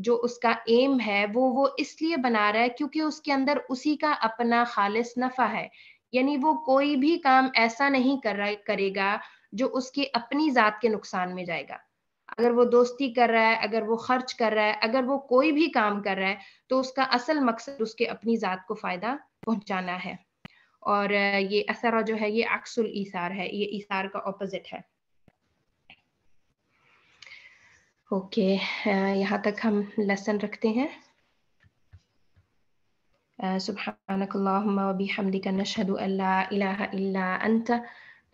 جو اس کا ایم ہے، وہ اس لیے بنا رہا ہے کیونکہ اس کے اندر اسی کا اپنا خالص نفع ہے. یعنی وہ کوئی بھی کام ایسا نہیں کرے گا جو اس کی اپنی ذات کے نقصان میں جائے گا. اگر وہ دوستی کر رہا ہے، اگر وہ خرچ کر رہا ہے، اگر وہ کوئی بھی کام کر رہا ہے، تو اس کا اصل مقصد اس کے اپنی ذات کو فائدہ پہنچانا ہے. اور یہ اثرا جو ہے یہ عکس الایثار ہے، یہ ایثار کا اپوزٹ ہے. اوکے، یہاں تک ہم لیسن رکھتے ہیں. سبحانك اللهم وبحمدك نشهد أن لا إله إلا أنت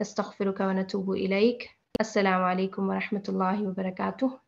نستغفرك ونتوب إليك. السلام عليكم ورحمة الله وبركاته.